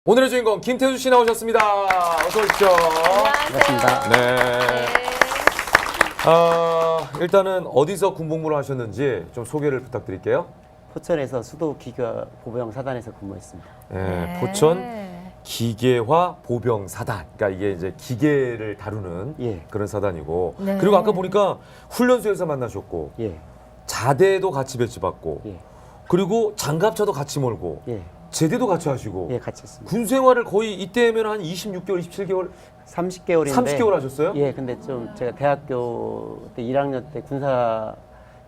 오늘의 주인공 김태수 씨 나오셨습니다. 어서 오십시오. 반갑습니다. 네. 일단은 어디서 군복무를 하셨는지 좀 소개를 부탁드릴게요. 포천에서 수도 기계화 보병 사단에서 근무했습니다. 네, 포천 기계화 보병 사단. 그러니까 이게 이제 기계를 다루는 예. 그런 사단이고. 네. 그리고 아까 보니까 훈련소에서 만나셨고, 예, 자대도 같이 배치받고, 예, 그리고 장갑차도 같이 몰고, 예, 제대도 같이 하시고. 예, 같이 했습니다. 군 생활을 거의 이때면 한 26개월, 27개월, 30개월인데. 30개월 하셨어요? 예, 근데 좀 제가 대학교 때 1학년 때 군사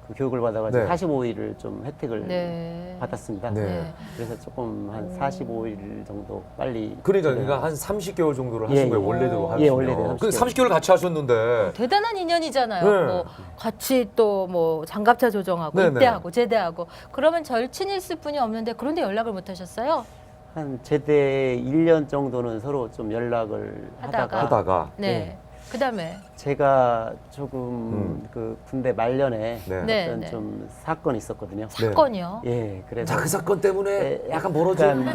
그 교육을 받아가지고 네. 45일을 좀 혜택을 네. 받았습니다. 네. 그래서 조금 한 45일 정도 빨리. 그러니까 한 30개월 정도를 하신 예, 거예요. 예. 원래대로 하시면. 예, 원래대로 그 30개월. 30개월 같이 하셨는데. 대단한 인연이잖아요. 네. 뭐 같이 또 뭐 장갑차 조정하고 네네. 입대하고 제대하고 그러면 절친이 있을 뿐이 없는데 그런데 연락을 못 하셨어요? 한 제대 1년 정도는 서로 좀 연락을 하다가. 하다가. 네. 예. 그다음에 제가 조금 그 군대 말년에 네. 네, 어떤 네. 좀 사건이 있었거든요. 사건이요. 예, 그래서 자, 그 사건 때문에 예, 약간 멀어진,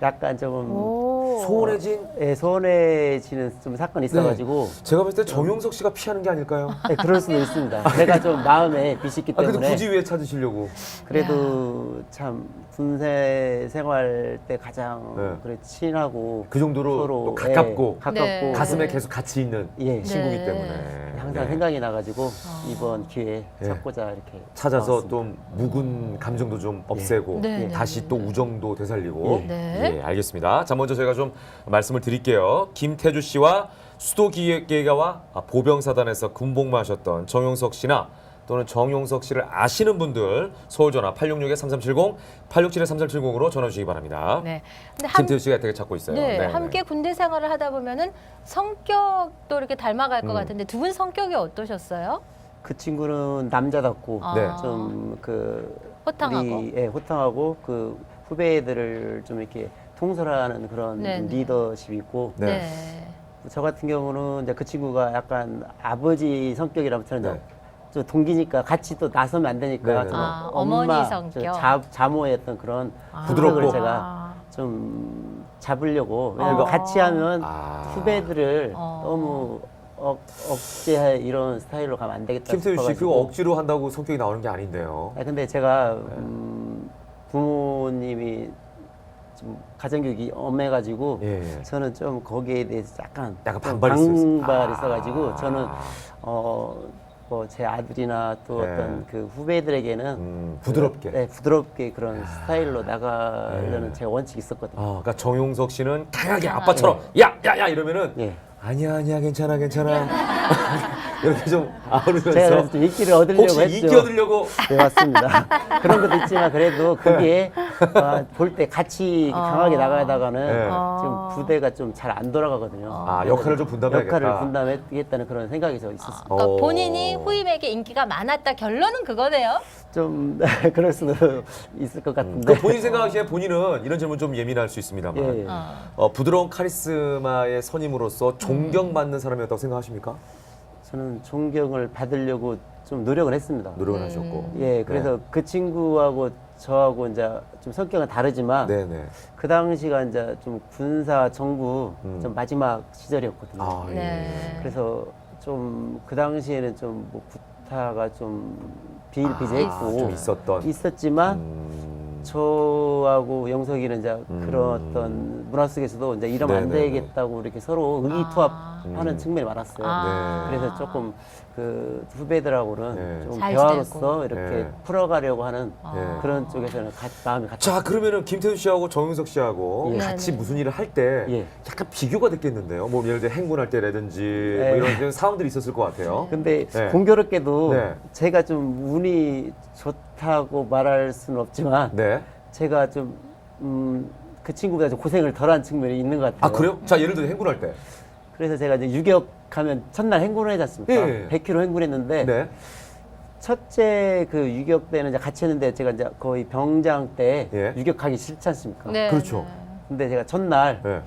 약간 조금 오. 소원해진. 예, 소원해지는 좀 사건이 있어가지고 제가 봤을 때 정용석 씨가 피하는 게 아닐까요? 예, 그럴 수도 있습니다. 제가 좀 마음에 빚이 있기 아, 근데 때문에 굳이 왜 찾으시려고? 그래도 참 군대 생활 때 가장 네. 그래 친하고 그 정도로 서로 또 가깝고 예, 가깝고 네. 가슴에 네. 계속 같이 있는 예, 친구기 네. 때문에. 항상 네. 생각이 나가지고 이번 기회에 예. 찾고자 이렇게 찾아서 나왔습니다. 좀 묵은 감정도 좀 없애고 네, 네, 다시 네, 또 네. 우정도 되살리고. 네. 예, 알겠습니다. 자, 먼저 저희가 좀 말씀을 드릴게요. 김태주 씨와 수도기계화와 보병사단에서 군복무하셨던 정용석 씨나 또는 정용석 씨를 아시는 분들 서울 전화 866-3370, 867-3370으로 전화 주시기 바랍니다. 네. 근데 김태주 씨가 되게 찾고 있어요. 네, 네, 함께 군대 생활을 하다 보면은 성격도 이렇게 닮아갈 것 음. 같은데 두 분 성격이 어떠셨어요? 그 친구는 남자답고 아. 네. 좀 그 호탕하고. 예, 호탕하고 그 후배들을 좀 이렇게 통솔하는 그런 네, 네. 리더십이 있고 네. 네. 저 같은 경우는 이제 그 친구가 약간 아버지 성격이라면 저는 네. 이제 좀 동기니까 같이 또 나서면 안 되니까 네, 네. 좀 아, 어머니 엄마, 성격. 자모의 어떤 그런 부드럽고. 성격을 제가 아. 좀 잡으려고 왜냐면 어. 같이 하면 아. 후배들을 어. 너무 억제해 이런 스타일로 가면 안 되겠다 김태주 씨 싶어가지고. 그거 억지로 한다고 성격이 나오는 게 아닌데요. 아, 근데 제가 부모님이 좀 가정교육이 엄해가지고 예, 예. 저는 좀 거기에 대해서 약간 약간 좀 반발이 있었어요. 반발이 아. 있어가지고 저는 뭐 제 아들이나 또 네. 어떤 그 후배들에게는 부드럽게. 네, 부드럽게 그런 스타일로 나가려는 네. 제 원칙이 있었거든요. 그러니까 정용석 씨는 강하게 강하게. 아빠처럼 야야야 이러면은 예. 아니야 괜찮아 이렇게 좀 아우르면서 제가 그래서 좀 인기를 얻으려고 혹시 했죠. 인기 얻으려고 네, 맞습니다. 그런 것도 있지만 그래도 거기에 볼 때 같이 강하게 나가다가는 네. 지금 부대가 좀 잘 안 돌아가거든요. 역할을 좀 분담해야겠다. 역할을 분담하겠다는 그런 생각이 저 있었습니다. 그러니까 어. 본인이 후임에게 인기가 많았다 결론은 그거네요. 좀 그럴 수도 있을 것 같은데. 그러니까 본인 생각하기에 본인은 이런 질문 좀 예민할 수 있습니다만 예, 예. 부드러운 카리스마의 선임으로서 존경받는 사람이었다고 생각하십니까? 저는 존경을 받으려고 좀 노력을 했습니다. 노력을 하셨고 예, 그래서 그 친구하고 저하고 이제 좀 성격은 다르지만 네네 그 당시가 이제 좀 군사 정부 좀 마지막 시절이었거든요. 아, 예. 네. 그래서 좀 그 당시에는 좀 뭐 구타가 좀 비일비재했고 좀 있었던 있었지만 음, 저하고 영석이는 이제 그런 어떤 문화 속에서도 이제 이러면 안 네네네. 되겠다고 이렇게 서로 의기투합하는 측면이 많았어요. 아. 네. 그래서 조금 그 후배들하고는 네. 좀 잘 대화로서 지내고. 이렇게 네. 풀어가려고 하는 네. 그런 쪽에서는 마음이 같이. 자 그러면은 김태수 씨하고 정윤석 씨하고 예. 같이 네네. 무슨 일을 할 때 예. 약간 비교가 됐겠는데요. 뭐 예를 들어 행군할 때라든지 네. 뭐 이런 상황들이 있었을 것 같아요. 근데 네. 공교롭게도 네. 제가 좀 운이 좋다고 말할 수는 없지만 네. 제가 좀 그 친구보다 좀 고생을 덜한 측면이 있는 것 같아요. 아 그래요? 자 예를 들어 행군할 때. 그래서 제가 이제 유격하면 첫날 행군을 하지 않습니까? 예. 100km 행군했는데 네. 첫째 그 유격 때는 이제 같이 했는데 제가 이제 거의 병장 때 예. 유격하기 싫지 않습니까? 네. 그렇죠. 네. 근데 제가 첫날 네.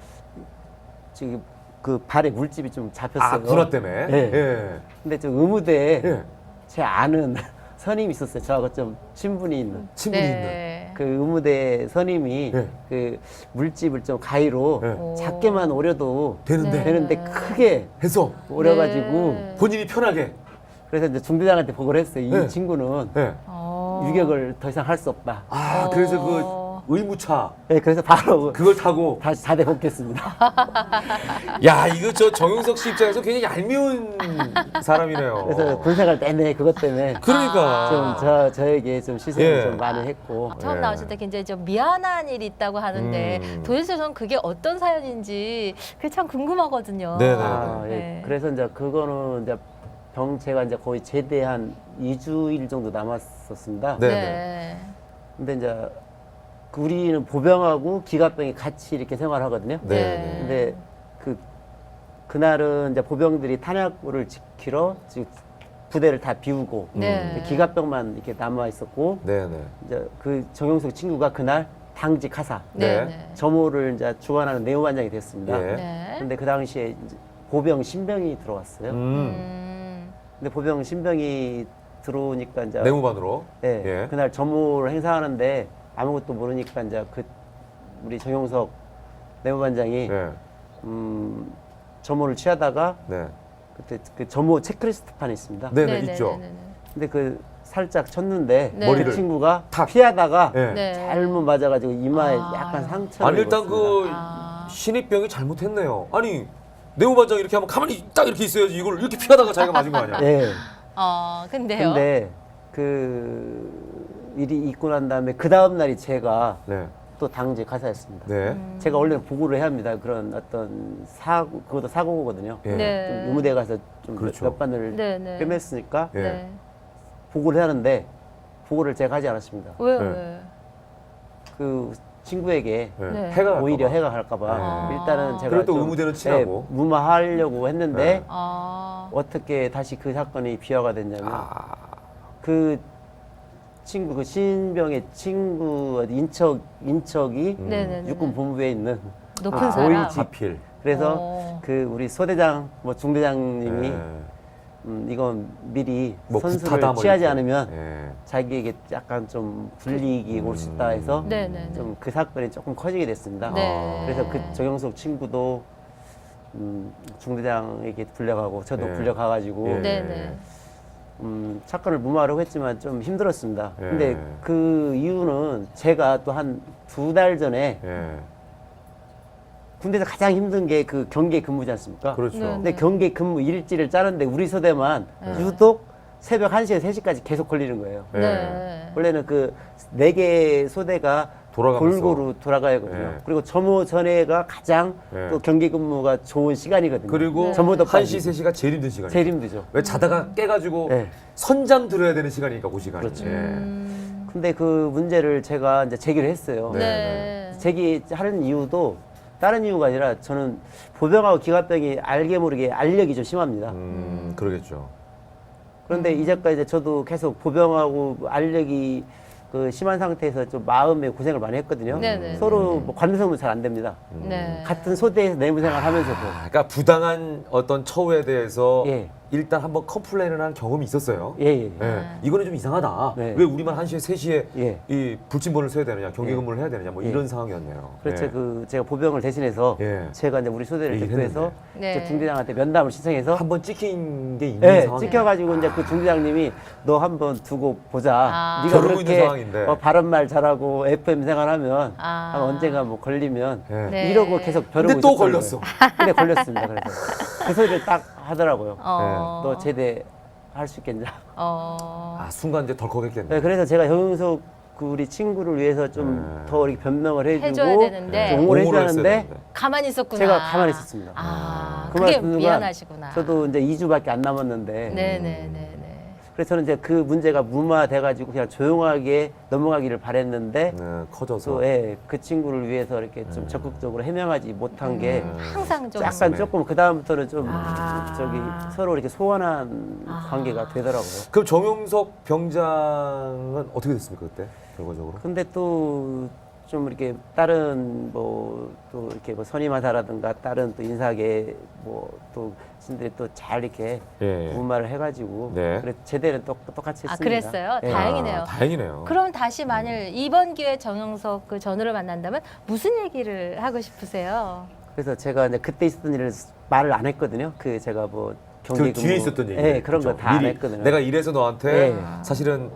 지금 그 발에 물집이 좀 잡혔어요. 아 군화 때문에. 예. 예. 근데 저 의무대에 예. 제 아는 선임이 있었어요. 저하고 좀 친분이 있는. 친분이 있는. 네. 그 의무대 선임이 네. 그 물집을 좀 가위로 네. 작게만 오려도 되는데 되는데 크게 해서 오려가지고 네. 본인이 편하게. 그래서 이제 중대장한테 보고를 했어요. 이 네. 친구는 네. 유격을 더 이상 할 수 없다. 아 그래서 그 의무차 네, 그래서 바로 그걸 타고. 다시 자대 복귀했습니다. 야 이거 저 정용석 씨 입장에서 굉장히 얄미운 사람이네요. 그래서 군생활 내내 그것 때문에 그러니까 좀 저에게 좀 시선을 예. 좀 많이 했고 처음 네. 나오실 때 굉장히 좀 미안한 일이 있다고 하는데 도대체 저는 그게 어떤 사연인지 그게 참 궁금하거든요. 네네. 아, 예. 네. 그래서 이제 그거는 이제 제가 이제 거의 제대 한 2주일 정도 남았었습니다. 네. 근데 이제 우리는 보병하고 기갑병이 같이 이렇게 생활하거든요. 네. 근데 그날은 이제 보병들이 탄약고를 지키러 지금 부대를 다 비우고 네. 이제 기갑병만 이렇게 남아 있었고 네네. 이제 그 정용석 친구가 그날 당직 하사 네. 네. 점호를 이제 주관하는 내무반장이 됐습니다. 예. 네. 근데 그 당시에 이제 보병 신병이 들어왔어요. 근데 보병 신병이 들어오니까 이제 내무반으로. 네, 예. 그날 점호를 행사하는데 아무것도 모르니까 이제 우리 정용석 내무반장이 네. 점호를 취하다가 네. 그때 그 점호 체크리스트판이 있습니다. 네네 있죠. 근데 그 살짝 쳤는데 네. 머리를 그 친구가 탁. 피하다가 네. 네. 잘못 맞아가지고 이마에 아. 약간 상처를 아니 일단 그 아. 신입병이 잘못했네요. 아니 내무반장 이렇게 하면 가만히 딱 이렇게 있어야지. 이걸 이렇게 피하다가 자기가 맞은 거 아니야? 예. 근데요. 근데 그 일이 있고 난 다음에 그 다음 날이 제가 네. 또 당직 하사였습니다. 네. 제가 원래는 보고를 해야 합니다. 그런 어떤 그것도 사고거든요. 예. 네. 좀 의무대 가서 좀 그렇죠. 몇 반을 네, 네. 꿰맸으니까 예. 네. 보고를 하는데 보고를 제가 하지 않았습니다. 왜요? 네. 왜? 그 친구에게 네. 네. 해가 갈까 오히려 봐. 해가 갈까봐 네. 일단은 제가 그리고 또 좀, 의무대는 친하고. 예, 무마하려고 했는데 네. 어떻게 다시 그 사건이 비화가 됐냐면 아. 그 친구 그 신병의 친구 인척이 네네네. 육군 본부에 있는 높은 사람. 오일집. 하필. 그래서 그 우리 소대장 뭐 중대장님이 네. 이건 미리 뭐 선수를 구타다 뭐 취하지 이렇게. 않으면 예. 자기에게 약간 좀 불이익이 올 수 있다 해서 네네네. 좀 그 사건이 조금 커지게 됐습니다. 네. 그래서 그 정영석 친구도 중대장에게 불려가고 저도 네. 불려가가지고 예. 네네. 사건을 무마하려고 했지만 좀 힘들었습니다. 예. 근데 그 이유는 제가 또 한 2달 전에 예. 군대에서 가장 힘든 게 그 경계 근무지 않습니까? 그렇죠. 네. 근데 경계 근무 일지를 짜는데 우리 소대만 네. 유독 새벽 1시에서 3시까지 계속 걸리는 거예요. 예. 네. 원래는 그 4개 소대가 돌아가면서. 골고루 돌아가야거든요. 예. 그리고 점호 전에가 가장 예. 또 경계 근무가 좋은 시간이거든요. 그리고 네. 점호도까지 1시, 3시가 제일 힘든 시간이에요. 제일 힘들죠. 왜 자다가 깨가지고 네. 선잠 들어야 되는 시간이니까 그 시간이. 그렇죠. 예. 근데 그 문제를 제가 이제 제기를 했어요. 네. 제기하는 이유도 다른 이유가 아니라 저는 보병하고 기갑병이 알게 모르게 알력이 좀 심합니다. 그러겠죠. 그런데 이제까지 저도 계속 보병하고 알력이 그 심한 상태에서 좀 마음에 고생을 많이 했거든요. 네네. 서로 뭐 관성은 잘 안 됩니다. 네. 같은 소대에서 내무 생활하면서도 아, 그러니까 부당한 어떤 처우에 대해서 예. 일단 한번 컴플레인을 한 경험이 있었어요. 예. 예. 이거는 좀 이상하다. 네. 왜 우리만 1시에 3시에 예. 이 불침번을 써야 되느냐, 경계 예. 근무를 해야 되느냐, 뭐 예. 이런 상황이었네요. 그렇죠. 예. 그 제가 보병을 대신해서 예. 제가 이제 우리 소대를 얘기를 대표해서 했는데. 이제 네. 중대장한테 면담을 신청해서 한번 찍힌 게 있는 네, 상황이에요. 찍혀가지고 이제 그 중대장님이 너 한번 두고 보자. 아. 네가 저러고 있는 그렇게 상황인데. 바른말 잘하고 FM 생활하면 아. 아마 언젠가 뭐 걸리면 예. 네. 이러고 계속 벼르고 근데 또 있었던 걸렸어. 거예요. 근데 걸렸습니다. 그래서 그 소리를 딱 하더라고요. 너 제대 할 수 있겠냐? 아, 순간 이제 덜컥했겠네. 네, 그래서 제가 정윤석 그 우리 친구를 위해서 좀 더 이렇게 변명을 해주고 해줘야 되는데. 좀 옹호를 옹호를 해주는데 했어야 되는데. 가만히 있었구나. 제가 가만히 있었습니다. 아, 그 그게 말 듣는 미안하시구나. 저도 이제 2주밖에 안 남았는데 네네네네. 그래서 저는 이제 그 문제가 무마돼가지고 그냥 조용하게 넘어가기를 바랬는데 네, 커져서. 또 예, 그 친구를 위해서 이렇게 좀 적극적으로 해명하지 못한 게 항상 좀 약간 네. 조금 그 다음부터는 좀 아. 저기 서로 이렇게 소원한 관계가 되더라고요. 그럼 정용석 병장은 어떻게 됐습니까 그때 결과적으로? 근데 또 좀 이렇게 다른 뭐 또 이렇게 뭐 선임하사라든가 다른 또 인사계 뭐 또 신들이 또 잘 이렇게 예. 분말을 해가지고 네. 그래 제대로 똑같이 했습니다. 그랬어요? 예. 다행이네요. 다행이네요. 그럼 다시 만일 이번 기회에 정영석 그 전우를 만난다면 무슨 얘기를 하고 싶으세요? 그래서 제가 이제 그때 있었던 일을 말을 안 했거든요. 그 제가 뭐 경제 그 뒤에 있었던 얘기. 예, 그런 거 다 안 했거든요. 내가 이래서 너한테 예. 사실은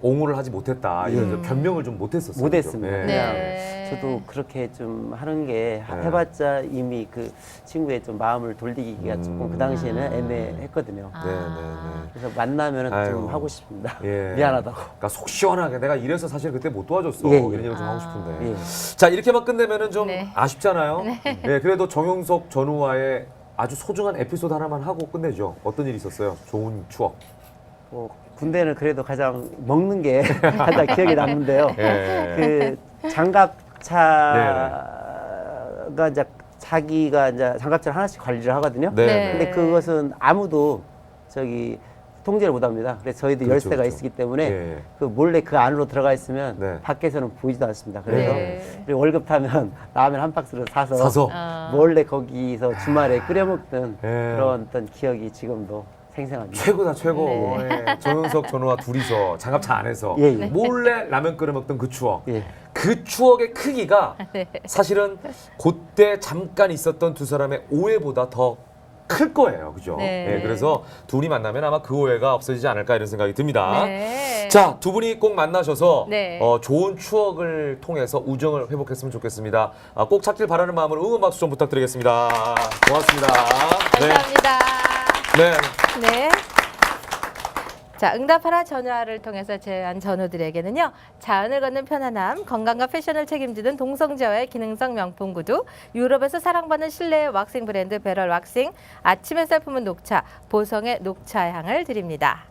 옹호를 하지 못했다. 이런 변명을 좀 못했었어요. 못했습니다. 예. 그냥 네. 저도 그렇게 좀 하는 게 네. 해봤자 이미 그 친구의 좀 마음을 돌리기가 조금 그 당시에는 애매했거든요. 아. 네, 네, 그래서 만나면 아유. 좀 하고 싶습니다. 예. 미안하다고. 그러니까 속 시원하게 내가 이래서 사실 그때 못 도와줬어. 예, 예. 이런 얘기 좀 하고 싶은데. 예. 자, 이렇게만 끝내면은 좀 네. 아쉽잖아요. 예, 그래도 정용석 전우와의 아주 소중한 에피소드 하나만 하고 끝내죠. 어떤 일이 있었어요? 좋은 추억. 뭐 군대는 그래도 가장 먹는 게 가장 기억에 남는데요. 예. 그 장갑차가 이제 자기가 이제 장갑차를 하나씩 관리를 하거든요. 네. 네. 근데 그것은 아무도 저기 통제를 못합니다. 그래서 저희도 그렇죠, 열쇠가 그렇죠. 있기 때문에 예. 그 몰래 그 안으로 들어가 있으면 네. 밖에서는 보이지도 않습니다. 그래서 네. 우리 월급 타면 라면 한 박스를 사서 아. 몰래 거기서 주말에 끓여 먹던 예. 그런 어떤 기억이 지금도 생생합니다. 최고다 최고. 네. 예. 정용석 전우와 둘이서 장갑차 안에서 예, 예. 몰래 라면 끓여 먹던 그 추억. 예. 그 추억의 크기가 네. 사실은 그때 잠깐 있었던 두 사람의 오해보다 더 클 거예요. 그죠? 네. 예, 그래서 둘이 만나면 아마 그 오해가 없어지지 않을까 이런 생각이 듭니다. 네. 자, 두 분이 꼭 만나셔서 네. 좋은 추억을 통해서 우정을 회복했으면 좋겠습니다. 꼭 찾길 바라는 마음으로 응원 박수 좀 부탁드리겠습니다. 고맙습니다. 감사합니다. 네. 네. 자, 응답하라 전화를 통해서 제안 전우들에게는요. 자연을 걷는 편안함, 건강과 패션을 책임지는 동성제와의 기능성 명품 구두, 유럽에서 사랑받는 실내 왁싱 브랜드 베럴 왁싱, 아침 햇살 품은 녹차, 보성의 녹차 향을 드립니다.